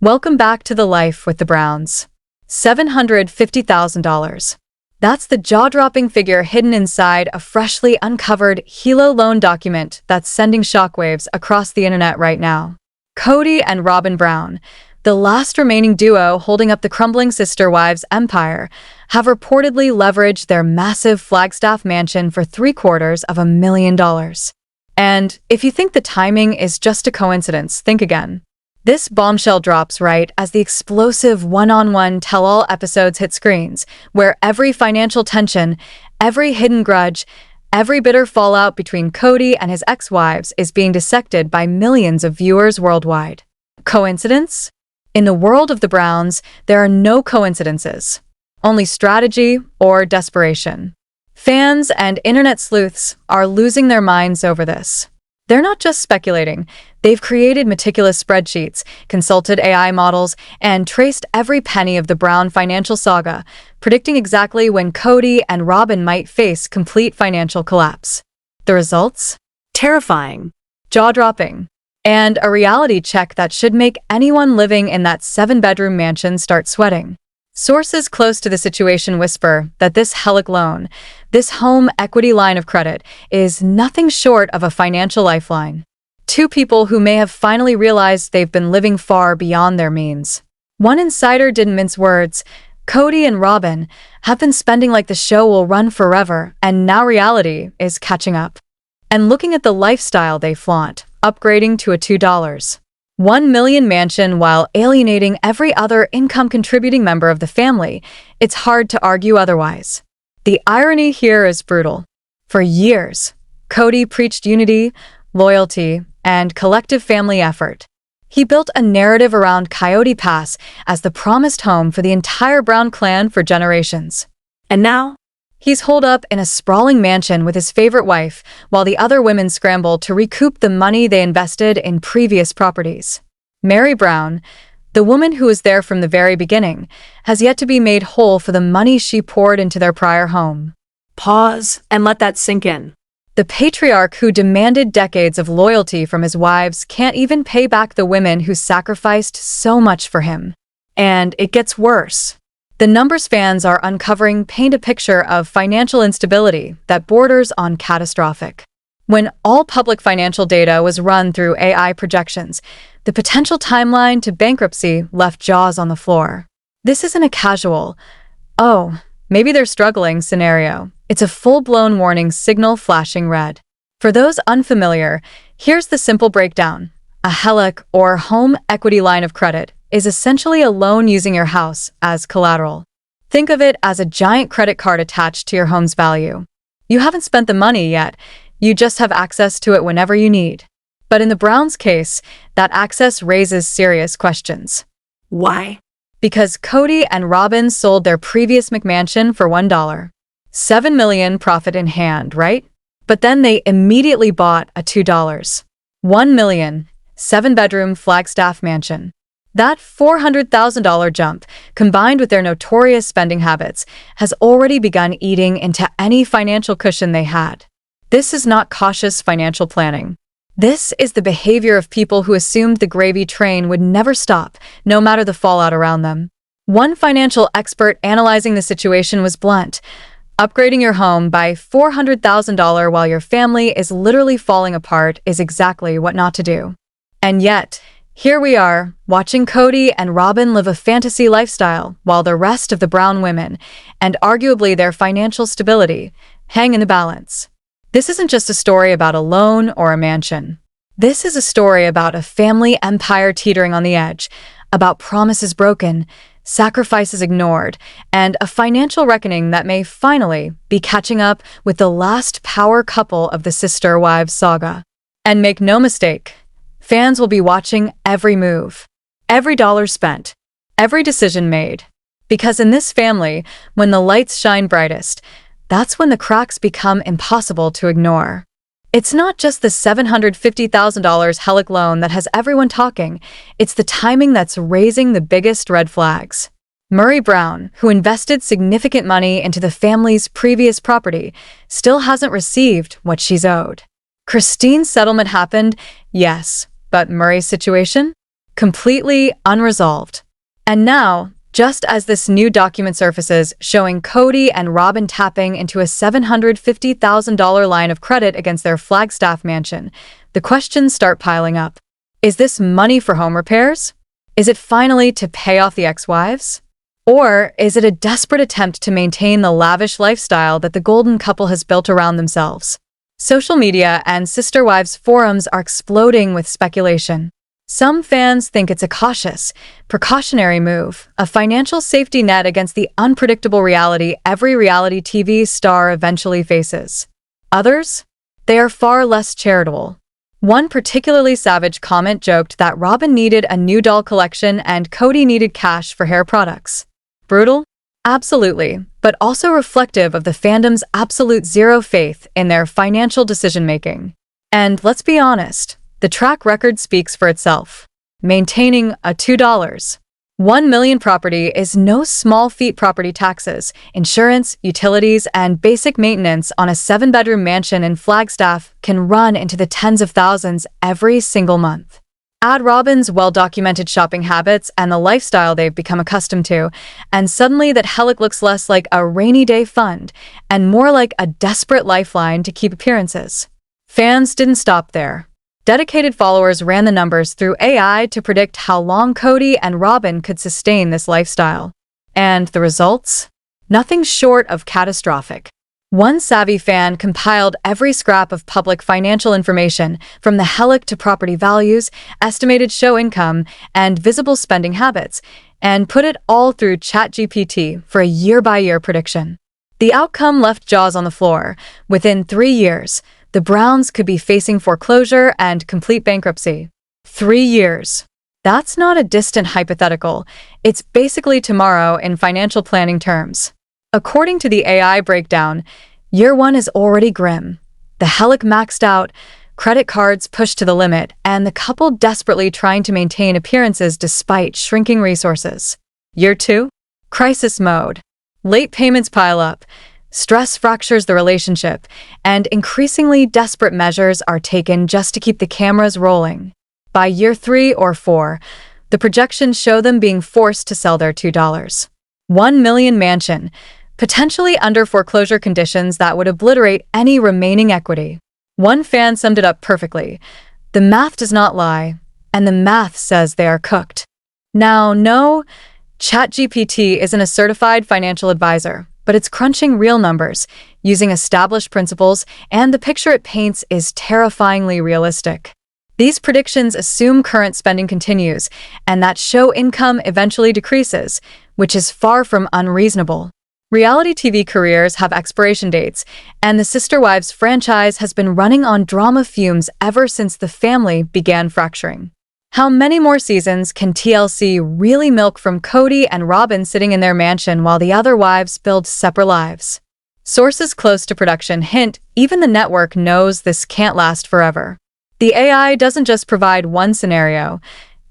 Welcome back to the life with the Browns. $750,000. That's the jaw-dropping figure hidden inside a freshly uncovered HELOC loan document that's sending shockwaves across the internet right now. Kody and Robyn Brown, the last remaining duo holding up the crumbling sister wives' empire, have reportedly leveraged their massive Flagstaff mansion for $750,000. And if you think the timing is just a coincidence, think again. This bombshell drops right as the explosive one-on-one tell-all episodes hit screens, where every financial tension, every hidden grudge, every bitter fallout between Kody and his ex-wives is being dissected by millions of viewers worldwide. Coincidence? In the world of the Browns, there are no coincidences, only strategy or desperation. Fans and internet sleuths are losing their minds over this. They're not just speculating. They've created meticulous spreadsheets, consulted AI models, and traced every penny of the Brown financial saga, predicting exactly when Kody and Robyn might face complete financial collapse. The results? Terrifying, jaw-dropping, and a reality check that should make anyone living in that 7-bedroom mansion start sweating. Sources close to the situation whisper that this HELOC loan, this home equity line of credit, is nothing short of a financial lifeline. Two people who may have finally realized they've been living far beyond their means. One insider didn't mince words. Kody and Robyn have been spending like the show will run forever, and now reality is catching up. And looking at the lifestyle they flaunt, upgrading to a $2.1 million mansion while alienating every other income-contributing member of the family, it's hard to argue otherwise. The irony here is brutal. For years, Kody preached unity, loyalty, and collective family effort. He built a narrative around Coyote Pass as the promised home for the entire Brown clan for generations. And now, he's holed up in a sprawling mansion with his favorite wife, while the other women scramble to recoup the money they invested in previous properties. Mary Brown, the woman who was there from the very beginning, has yet to be made whole for the money she poured into their prior home. Pause and let that sink in. The patriarch who demanded decades of loyalty from his wives can't even pay back the women who sacrificed so much for him. And it gets worse. The numbers fans are uncovering paint a picture of financial instability that borders on catastrophic. When all public financial data was run through AI projections, the potential timeline to bankruptcy left jaws on the floor. This isn't a casual, "Oh, maybe they're struggling" scenario. It's a full-blown warning signal flashing red. For those unfamiliar, here's the simple breakdown. A HELOC, or home equity line of credit, is essentially a loan using your house as collateral. Think of it as a giant credit card attached to your home's value. You haven't spent the money yet, you just have access to it whenever you need. But in the Browns' case, that access raises serious questions. Why? Because Kody and Robyn sold their previous McMansion for $1.7 million profit in hand, right? But then they immediately bought a $2.1 million 7-bedroom Flagstaff mansion. That $400,000 jump, combined with their notorious spending habits, has already begun eating into any financial cushion they had. This is not cautious financial planning. This is the behavior of people who assumed the gravy train would never stop, no matter the fallout around them. One financial expert analyzing the situation was blunt. Upgrading your home by $400,000 while your family is literally falling apart is exactly what not to do. And yet, here we are, watching Kody and Robyn live a fantasy lifestyle while the rest of the Brown women, and arguably their financial stability, hang in the balance. This isn't just a story about a loan or a mansion. This is a story about a family empire teetering on the edge, about promises broken, sacrifices ignored, and a financial reckoning that may finally be catching up with the last power couple of the sister wives saga. And make no mistake, fans will be watching every move, every dollar spent, every decision made. Because in this family, when the lights shine brightest, that's when the cracks become impossible to ignore. It's not just the $750,000 HELOC loan that has everyone talking, it's the timing that's raising the biggest red flags. Mary Brown, who invested significant money into the family's previous property, still hasn't received what she's owed. Christine's settlement happened, yes, but Murray's situation? completely unresolved. And now, just as this new document surfaces showing Kody and Robyn tapping into a $750,000 line of credit against their Flagstaff mansion, the questions start piling up. Is this money for home repairs? Is it finally to pay off the ex-wives? Or is it a desperate attempt to maintain the lavish lifestyle that the golden couple has built around themselves? Social media and sister wives forums are exploding with speculation. Some fans think it's a cautious, precautionary move, a financial safety net against the unpredictable reality every reality TV star eventually faces. Others? They are far less charitable. One particularly savage comment joked that Robyn needed a new doll collection and Kody needed cash for hair products. Brutal? Absolutely, but also reflective of the fandom's absolute zero faith in their financial decision-making. And let's be honest, the track record speaks for itself. Maintaining a $2.1 million property is no small feat. Property taxes, insurance, utilities, and basic maintenance on a 7-bedroom mansion in Flagstaff can run into the tens of thousands every single month. Add Robyn's well-documented shopping habits and the lifestyle they've become accustomed to, and suddenly that HELOC looks less like a rainy day fund and more like a desperate lifeline to keep appearances. Fans didn't stop there. Dedicated followers ran the numbers through AI to predict how long Kody and Robyn could sustain this lifestyle. And the results? Nothing short of catastrophic. One savvy fan compiled every scrap of public financial information, from the HELOC to property values, estimated show income, and visible spending habits, and put it all through ChatGPT for a year-by-year prediction. The outcome left jaws on the floor. Within 3 years, the Browns could be facing foreclosure and complete bankruptcy. 3 years. That's not a distant hypothetical. It's basically tomorrow in financial planning terms. According to the AI breakdown, year 1 is already grim. The HELOC maxed out, credit cards pushed to the limit, and the couple desperately trying to maintain appearances despite shrinking resources. Year 2? Crisis mode. Late payments pile up, stress fractures the relationship, and increasingly desperate measures are taken just to keep the cameras rolling. By year 3 or 4, the projections show them being forced to sell their $2.1 million mansion, potentially under foreclosure conditions that would obliterate any remaining equity. One fan summed it up perfectly. The math does not lie, and the math says they are cooked. Now, no, ChatGPT isn't a certified financial advisor, but it's crunching real numbers, using established principles, and the picture it paints is terrifyingly realistic. These predictions assume current spending continues, and that show income eventually decreases, which is far from unreasonable. Reality TV careers have expiration dates, and the Sister Wives franchise has been running on drama fumes ever since the family began fracturing. How many more seasons can TLC really milk from Kody and Robyn sitting in their mansion while the other wives build separate lives? Sources close to production hint even the network knows this can't last forever. The AI doesn't just provide one scenario,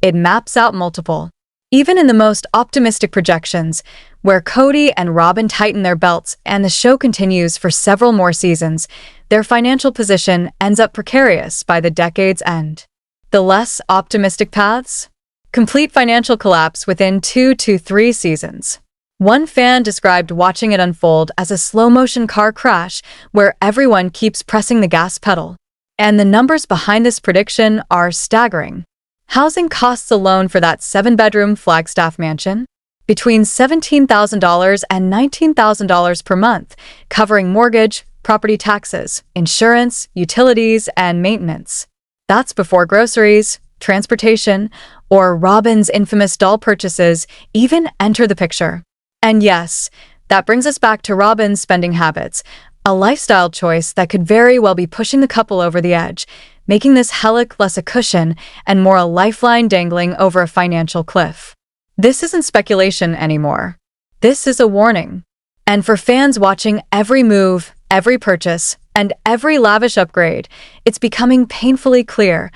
it maps out multiple. Even in the most optimistic projections, where Kody and Robyn tighten their belts and the show continues for several more seasons, their financial position ends up precarious by the decade's end. The less optimistic paths? Complete financial collapse within 2 to 3 seasons. One fan described watching it unfold as a slow-motion car crash where everyone keeps pressing the gas pedal. And the numbers behind this prediction are staggering. Housing costs alone for that 7-bedroom Flagstaff mansion? Between $17,000 and $19,000 per month, covering mortgage, property taxes, insurance, utilities, and maintenance. That's before groceries, transportation, or Robyn's infamous doll purchases even enter the picture. And yes, that brings us back to Robyn's spending habits, a lifestyle choice that could very well be pushing the couple over the edge, making this HELOC less a cushion and more a lifeline dangling over a financial cliff. This isn't speculation anymore. This is a warning. And for fans watching every move, every purchase, and every lavish upgrade, it's becoming painfully clear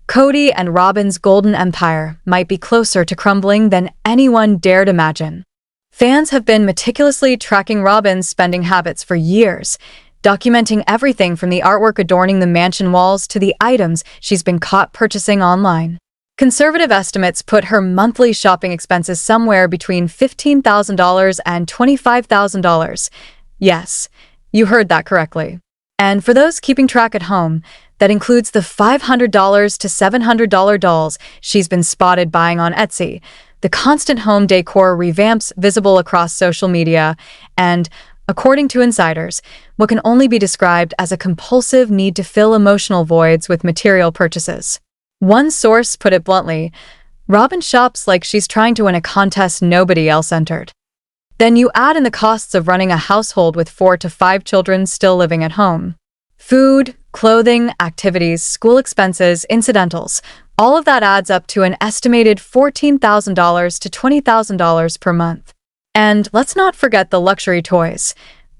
Kody and Robyn's golden empire might be closer to crumbling than anyone dared imagine. Fans have been meticulously tracking Robyn's spending habits for years, documenting everything from the artwork adorning the mansion walls to the items she's been caught purchasing online. Conservative estimates put her monthly shopping expenses somewhere between $15,000 and $25,000. Yes, you heard that correctly. And for those keeping track at home, that includes the $500 to $700 dolls she's been spotted buying on Etsy, the constant home decor revamps visible across social media, and, according to insiders, what can only be described as a compulsive need to fill emotional voids with material purchases. One source put it bluntly, Robyn shops like she's trying to win a contest nobody else entered. Then you add in the costs of running a household with 4 to 5 children still living at home. Food, clothing, activities, school expenses, incidentals, all of that adds up to an estimated $14,000 to $20,000 per month. And let's not forget the luxury toys.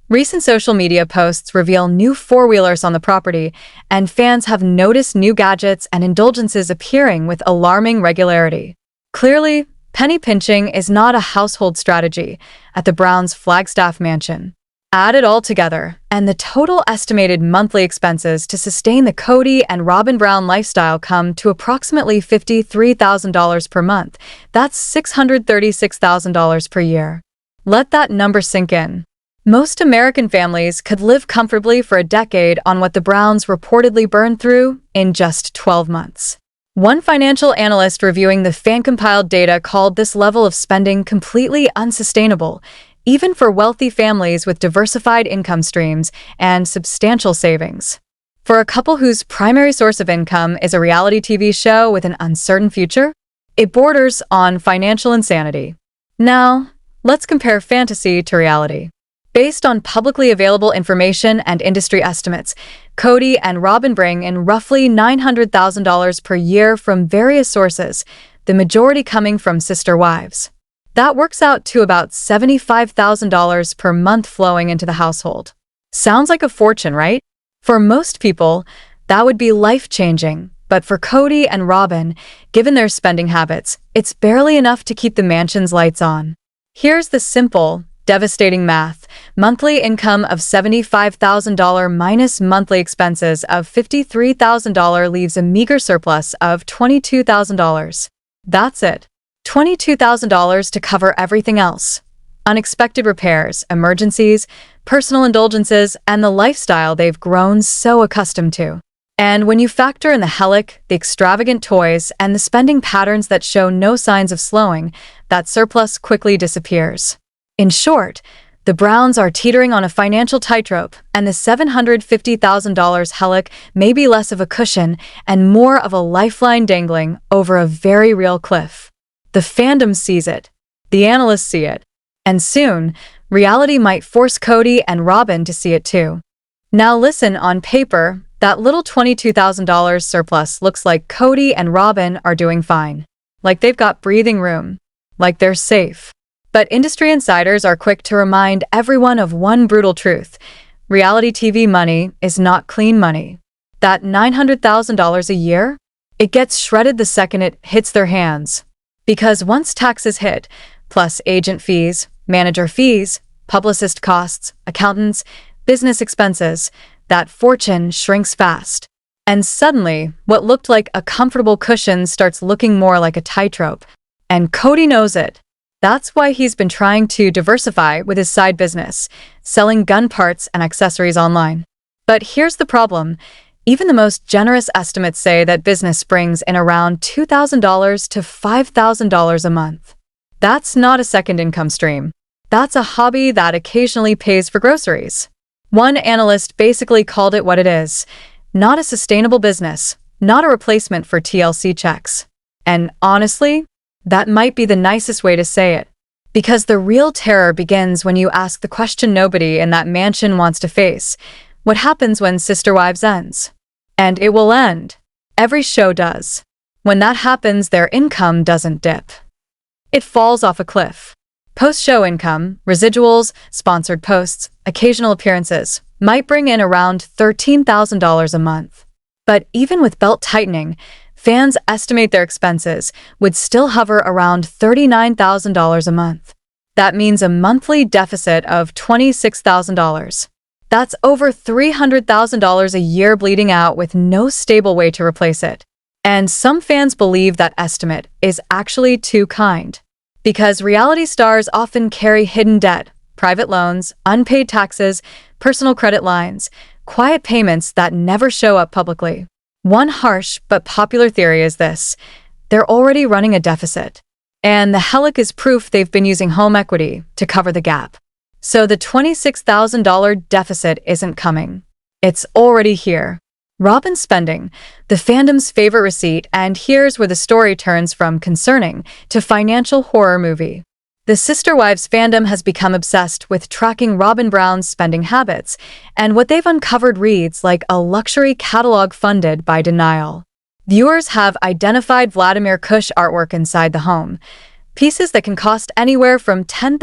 Recent social media posts reveal new four-wheelers on the property, and fans have noticed new gadgets and indulgences appearing with alarming regularity. Clearly, penny pinching is not a household strategy at the Browns' Flagstaff mansion. Add it all together, and the total estimated monthly expenses to sustain the Kody and Robyn Brown lifestyle come to approximately $53,000 per month. That's $636,000 per year. Let that number sink in. Most American families could live comfortably for a decade on what the Browns reportedly burned through in just 12 months. One financial analyst reviewing the fan-compiled data called this level of spending completely unsustainable, even for wealthy families with diversified income streams and substantial savings. For a couple whose primary source of income is a reality TV show with an uncertain future, it borders on financial insanity. Now, let's compare fantasy to reality. Based on publicly available information and industry estimates, Kody and Robyn bring in roughly $900,000 per year from various sources, the majority coming from sister wives. That works out to about $75,000 per month flowing into the household. Sounds like a fortune, right? For most people, that would be life-changing, but for Kody and Robyn, given their spending habits, it's barely enough to keep the mansion's lights on. Here's the simple, devastating math. Monthly income of $75,000 minus monthly expenses of $53,000 leaves a meager surplus of $22,000. That's it. $22,000 to cover everything else. Unexpected repairs, emergencies, personal indulgences, and the lifestyle they've grown so accustomed to. And when you factor in the HELOC, the extravagant toys, and the spending patterns that show no signs of slowing, that surplus quickly disappears. In short, the Browns are teetering on a financial tightrope, and the $750,000 HELOC may be less of a cushion and more of a lifeline dangling over a very real cliff. The fandom sees it, the analysts see it, and soon, reality might force Kody and Robyn to see it too. Now listen, on paper, that little $22,000 surplus looks like Kody and Robyn are doing fine. Like they've got breathing room. Like they're safe. But industry insiders are quick to remind everyone of one brutal truth. Reality TV money is not clean money. That $900,000 a year? It gets shredded the second it hits their hands. Because once taxes hit, plus agent fees, manager fees, publicist costs, accountants, business expenses, that fortune shrinks fast. And suddenly, what looked like a comfortable cushion starts looking more like a tightrope. And Kody knows it. That's why he's been trying to diversify with his side business, selling gun parts and accessories online. But here's the problem. Even the most generous estimates say that business brings in around $2,000 to $5,000 a month. That's not a second income stream. That's a hobby that occasionally pays for groceries. One analyst basically called it what it is. Not a sustainable business, not a replacement for TLC checks. And honestly, that might be the nicest way to say it. Because the real terror begins when you ask the question nobody in that mansion wants to face. What happens when Sister Wives ends? And it will end. Every show does. When that happens, their income doesn't dip. It falls off a cliff. Post-show income, residuals, sponsored posts, occasional appearances might bring in around $13,000 a month. But even with belt tightening, fans estimate their expenses would still hover around $39,000 a month. That means a monthly deficit of $26,000. That's over $300,000 a year bleeding out with no stable way to replace it. And some fans believe that estimate is actually too kind. Because reality stars often carry hidden debt, private loans, unpaid taxes, personal credit lines, quiet payments that never show up publicly. One harsh but popular theory is this: they're already running a deficit. And the HELOC is proof they've been using home equity to cover the gap. So the $26,000 deficit isn't coming. It's already here. Robyn's spending, the fandom's favorite receipt, and here's where the story turns from concerning to financial horror movie. The Sister Wives fandom has become obsessed with tracking Robyn Brown's spending habits, and what they've uncovered reads like a luxury catalog funded by denial. Viewers have identified Vladimir Kush artwork inside the home, pieces that can cost anywhere from $10,000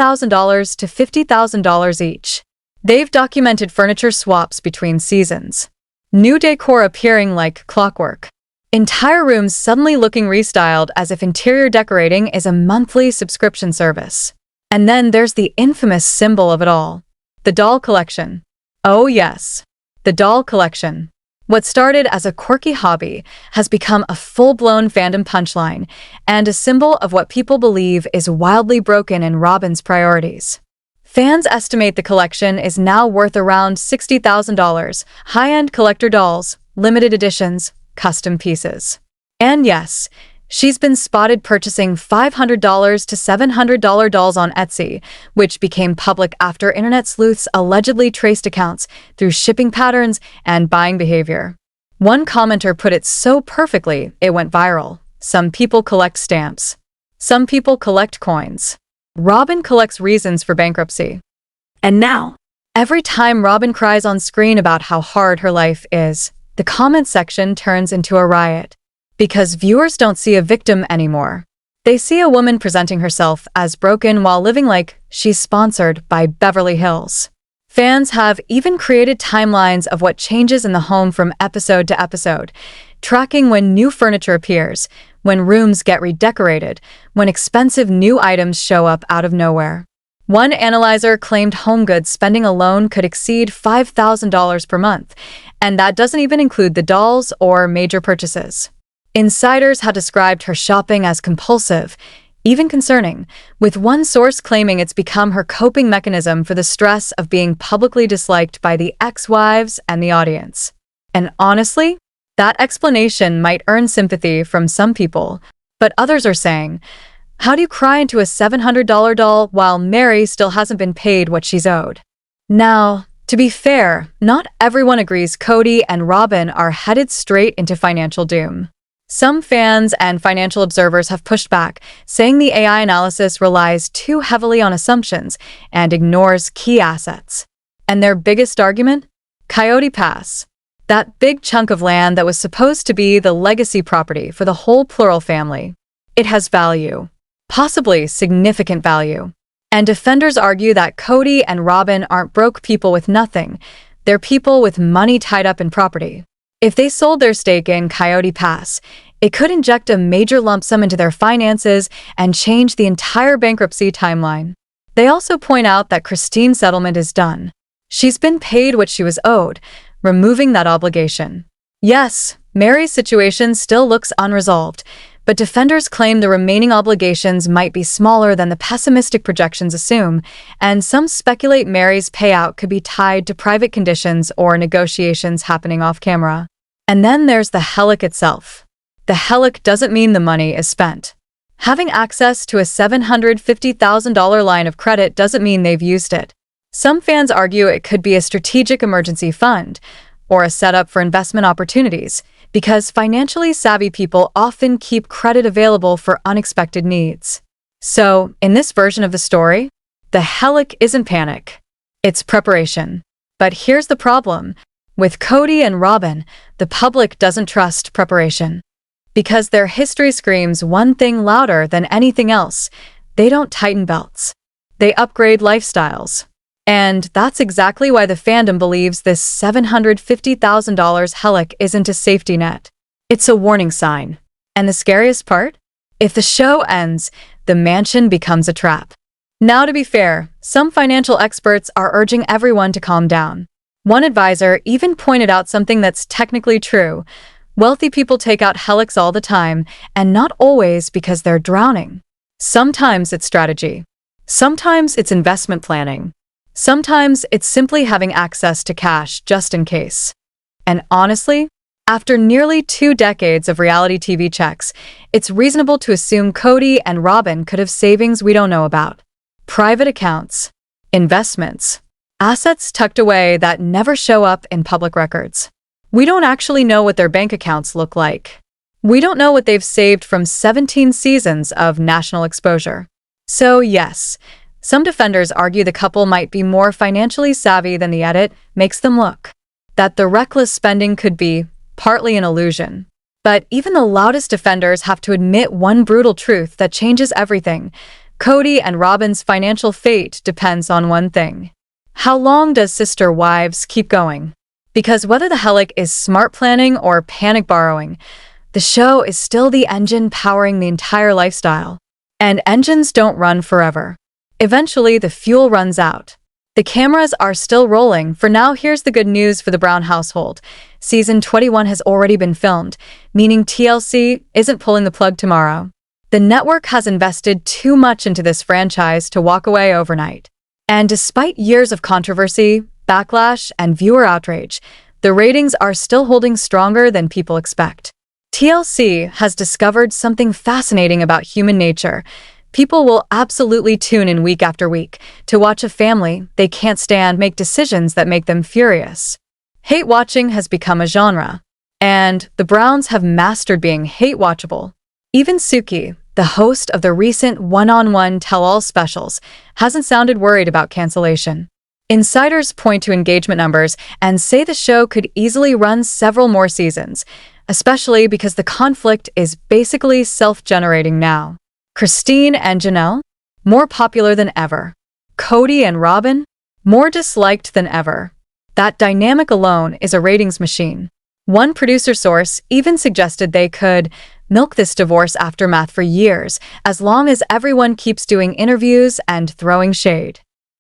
to $50,000 each. They've documented furniture swaps between seasons, new decor appearing like clockwork, entire rooms suddenly looking restyled as if interior decorating is a monthly subscription service. And then there's the infamous symbol of it all, the doll collection. Oh yes, the doll collection. What started as a quirky hobby has become a full-blown fandom punchline and a symbol of what people believe is wildly broken in Robyn's priorities. Fans estimate the collection is now worth around $60,000, high-end collector dolls, limited editions, custom pieces. And yes, she's been spotted purchasing $500 to $700 dolls on Etsy, which became public after internet sleuths allegedly traced accounts through shipping patterns and buying behavior. One commenter put it so perfectly, it went viral. Some people collect stamps. Some people collect coins. Robyn collects reasons for bankruptcy. And now, every time Robyn cries on screen about how hard her life is, the comment section turns into a riot. Because viewers don't see a victim anymore. They see a woman presenting herself as broken while living like she's sponsored by Beverly Hills. Fans have even created timelines of what changes in the home from episode to episode, tracking when new furniture appears, when rooms get redecorated, when expensive new items show up out of nowhere. One analyzer claimed HomeGoods spending alone could exceed $5,000 per month, and that doesn't even include the dolls or major purchases. Insiders have described her shopping as compulsive, even concerning, with one source claiming it's become her coping mechanism for the stress of being publicly disliked by the ex-wives and the audience. And honestly, that explanation might earn sympathy from some people, but others are saying, how do you cry into a $700 doll while Mary still hasn't been paid what she's owed? Now, to be fair, not everyone agrees Kody and Robyn are headed straight into financial doom. Some fans and financial observers have pushed back, saying the AI analysis relies too heavily on assumptions and ignores key assets. And their biggest argument? Coyote Pass. That big chunk of land that was supposed to be the legacy property for the whole Plural family. It has value. Possibly significant value. And defenders argue that Kody and Robyn aren't broke people with nothing. They're people with money tied up in property. If they sold their stake in Coyote Pass, it could inject a major lump sum into their finances and change the entire bankruptcy timeline. They also point out that Christine's settlement is done. She's been paid what she was owed, removing that obligation. Yes, Mary's situation still looks unresolved, but defenders claim the remaining obligations might be smaller than the pessimistic projections assume, and some speculate Mary's payout could be tied to private conditions or negotiations happening off-camera. And then there's the HELOC itself. The HELOC doesn't mean the money is spent. Having access to a $750,000 line of credit doesn't mean they've used it. Some fans argue it could be a strategic emergency fund or a setup for investment opportunities, because financially savvy people often keep credit available for unexpected needs. So, in this version of the story, the HELOC isn't panic. It's preparation. But here's the problem. With Kody and Robyn, the public doesn't trust preparation. Because their history screams one thing louder than anything else. They don't tighten belts. They upgrade lifestyles. And that's exactly why the fandom believes this $750,000 HELOC isn't a safety net. It's a warning sign. And the scariest part? If the show ends, the mansion becomes a trap. Now, to be fair, some financial experts are urging everyone to calm down. One advisor even pointed out something that's technically true. Wealthy people take out HELOCs all the time, and not always because they're drowning. Sometimes it's strategy. Sometimes it's investment planning. Sometimes it's simply having access to cash just in case. And honestly, after nearly 2 decades of reality TV checks, it's reasonable to assume Kody and Robyn could have savings we don't know about. Private accounts, investments, assets tucked away that never show up in public records. We don't actually know what their bank accounts look like. We don't know what they've saved from 17 seasons of national exposure. So yes, some defenders argue the couple might be more financially savvy than the edit makes them look. That the reckless spending could be partly an illusion. But even the loudest defenders have to admit one brutal truth that changes everything. Kody and Robyn's financial fate depends on one thing. How long does sister wives keep going? Because whether the HELOC is smart planning or panic borrowing, the show is still the engine powering the entire lifestyle. And engines don't run forever. Eventually, the fuel runs out. The cameras are still rolling. For now, here's the good news for the Brown household. Season 21 has already been filmed, meaning TLC isn't pulling the plug tomorrow. The network has invested too much into this franchise to walk away overnight. And despite years of controversy, backlash, and viewer outrage, the ratings are still holding stronger than people expect. TLC has discovered something fascinating about human nature. People will absolutely tune in week after week to watch a family they can't stand make decisions that make them furious. Hate watching has become a genre, and the Browns have mastered being hate-watchable. Even Suki, the host of the recent one-on-one tell-all specials, hasn't sounded worried about cancellation. Insiders point to engagement numbers and say the show could easily run several more seasons, especially because the conflict is basically self-generating now. Christine and Janelle? More popular than ever. Kody and Robyn? More disliked than ever. That dynamic alone is a ratings machine. One producer source even suggested they could milk this divorce aftermath for years, as long as everyone keeps doing interviews and throwing shade.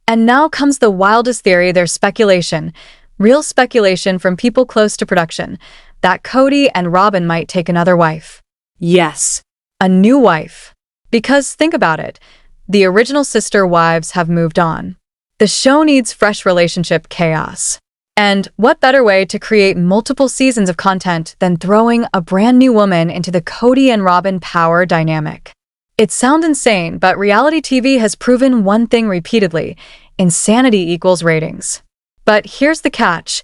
And now comes the wildest theory, there's speculation, real speculation from people close to production, that Kody and Robyn might take another wife. Yes, a new wife. Because think about it, the original sister wives have moved on. The show needs fresh relationship chaos. And what better way to create multiple seasons of content than throwing a brand new woman into the Kody and Robyn power dynamic? It sounds insane, but reality TV has proven one thing repeatedly: insanity equals ratings. But here's the catch: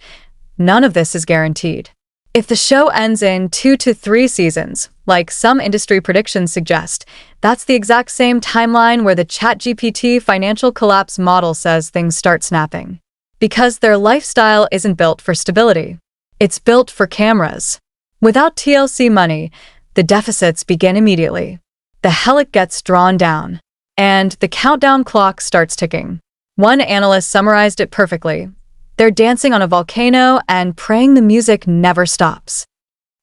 none of this is guaranteed. If the show ends in 2 to 3 seasons, like some industry predictions suggest, that's the exact same timeline where the ChatGPT financial collapse model says things start snapping. Because their lifestyle isn't built for stability. It's built for cameras. Without TLC money, the deficits begin immediately. The HELOC gets drawn down, and the countdown clock starts ticking. One analyst summarized it perfectly. They're dancing on a volcano and praying the music never stops.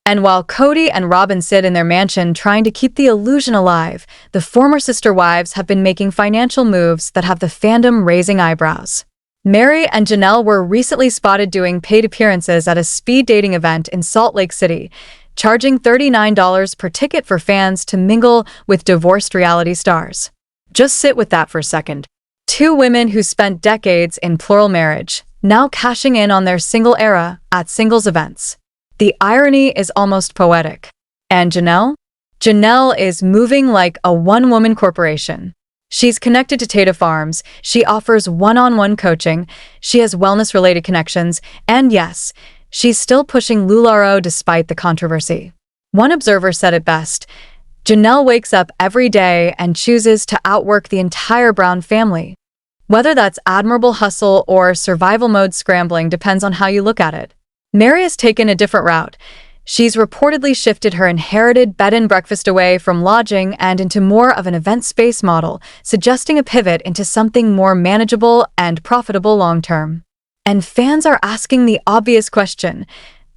And while Kody and Robyn sit in their mansion trying to keep the illusion alive, the former sister wives have been making financial moves that have the fandom raising eyebrows. Mary and Janelle were recently spotted doing paid appearances at a speed dating event in Salt Lake City, charging $39 per ticket for fans to mingle with divorced reality stars. Just sit with that for a second. 2 women who spent decades in plural marriage, now cashing in on their single era at singles events. The irony is almost poetic. And Janelle? Janelle is moving like a one-woman corporation. She's connected to Tata Farms, she offers one-on-one coaching, she has wellness-related connections, and yes, she's still pushing LuLaRoe despite the controversy. One observer said it best: Janelle wakes up every day and chooses to outwork the entire Brown family. Whether that's admirable hustle or survival mode scrambling depends on how you look at it. Mary has taken a different route. She's reportedly shifted her inherited bed and breakfast away from lodging and into more of an event space model, suggesting a pivot into something more manageable and profitable long-term. And fans are asking the obvious question: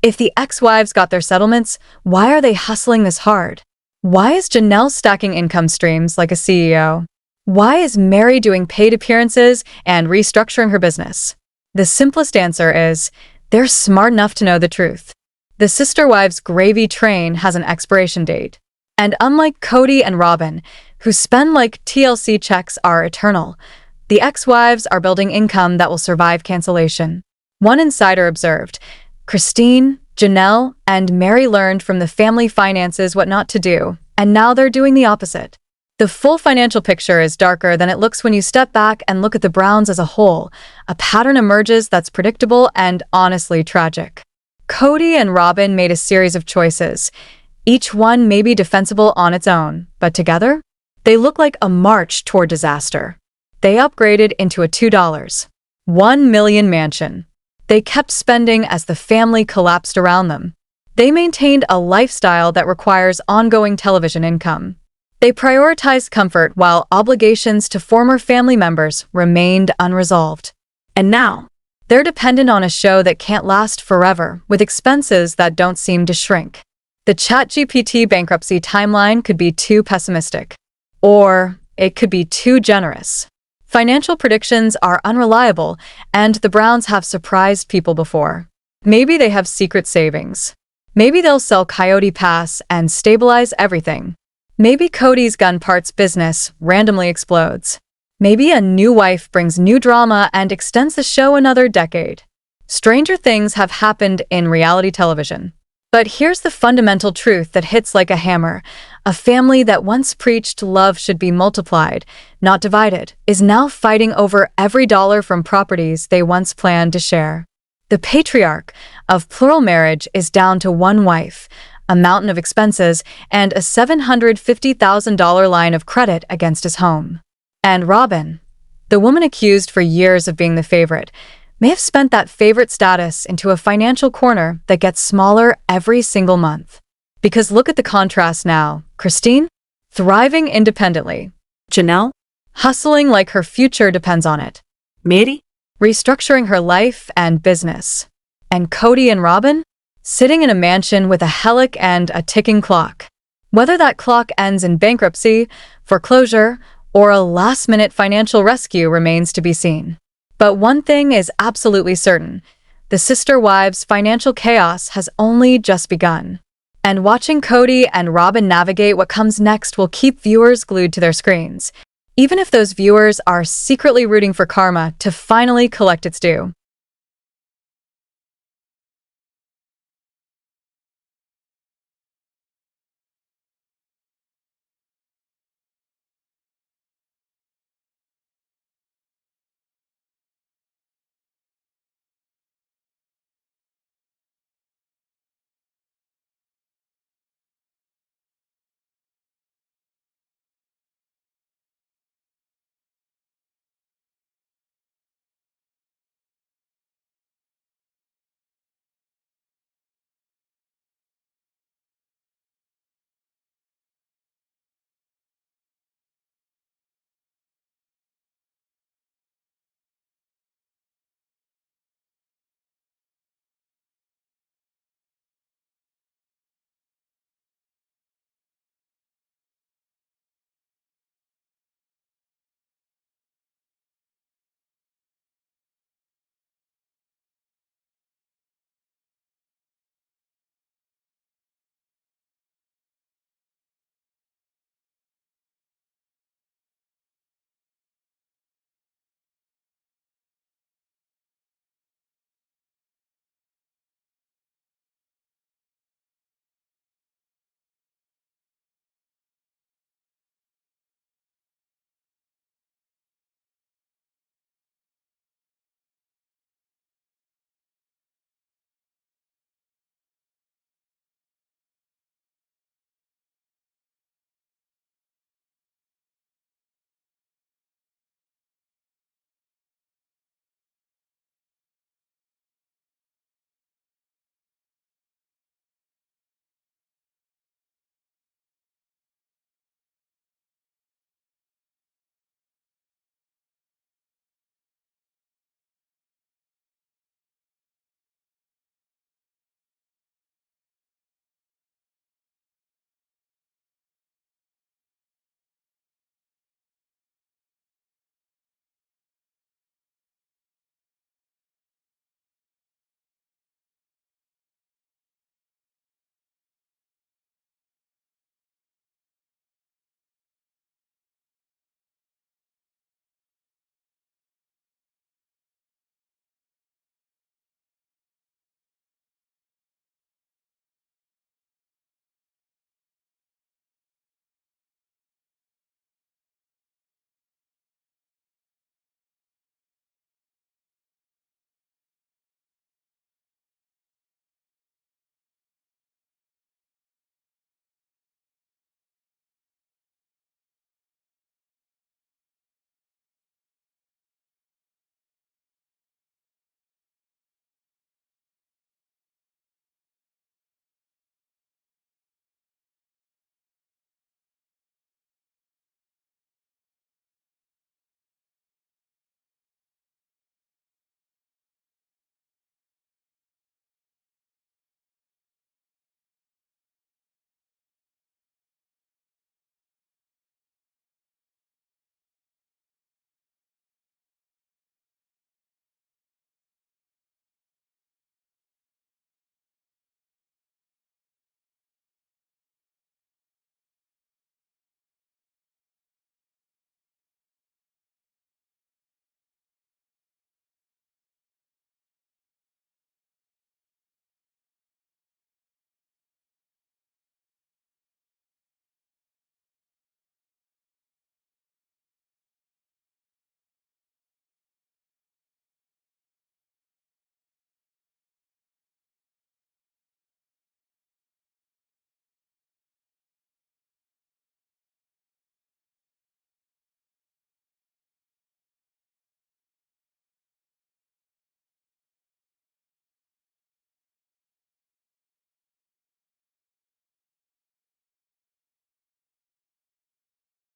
if the ex-wives got their settlements, why are they hustling this hard? Why is Janelle stacking income streams like a CEO? Why is Mary doing paid appearances and restructuring her business? The simplest answer is, they're smart enough to know the truth. The sister wives' gravy train has an expiration date. And unlike Kody and Robyn, who spend like TLC checks are eternal, the ex-wives are building income that will survive cancellation. One insider observed, Christine, Janelle, and Mary learned from the family finances what not to do, and now they're doing the opposite. The full financial picture is darker than it looks when you step back and look at the Browns as a whole. A pattern emerges that's predictable and honestly tragic. Kody and Robyn made a series of choices. Each one may be defensible on its own, but together, they look like a march toward disaster. They upgraded into a $2.1 million mansion. They kept spending as the family collapsed around them. They maintained a lifestyle that requires ongoing television income. They prioritized comfort while obligations to former family members remained unresolved. And now, they're dependent on a show that can't last forever, with expenses that don't seem to shrink. The ChatGPT bankruptcy timeline could be too pessimistic, or it could be too generous. Financial predictions are unreliable, and the Browns have surprised people before. Maybe they have secret savings. Maybe they'll sell Coyote Pass and stabilize everything. Maybe Kody's gun parts business randomly explodes. Maybe a new wife brings new drama and extends the show another decade. Stranger things have happened in reality television. But here's the fundamental truth that hits like a hammer. A family that once preached love should be multiplied, not divided, is now fighting over every dollar from properties they once planned to share. The patriarch of plural marriage is down to one wife, a mountain of expenses, and a $750,000 line of credit against his home. And Robyn, the woman accused for years of being the favorite, may have spent that favorite status into a financial corner that gets smaller every single month. Because look at the contrast now. Christine, thriving independently. Janelle, hustling like her future depends on it. Mary, restructuring her life and business. And Kody and Robyn, sitting in a mansion with a HELOC and a ticking clock. Whether that clock ends in bankruptcy, foreclosure, or a last-minute financial rescue remains to be seen. But one thing is absolutely certain. The sister wives' financial chaos has only just begun. And watching Kody and Robyn navigate what comes next will keep viewers glued to their screens, even if those viewers are secretly rooting for karma to finally collect its due.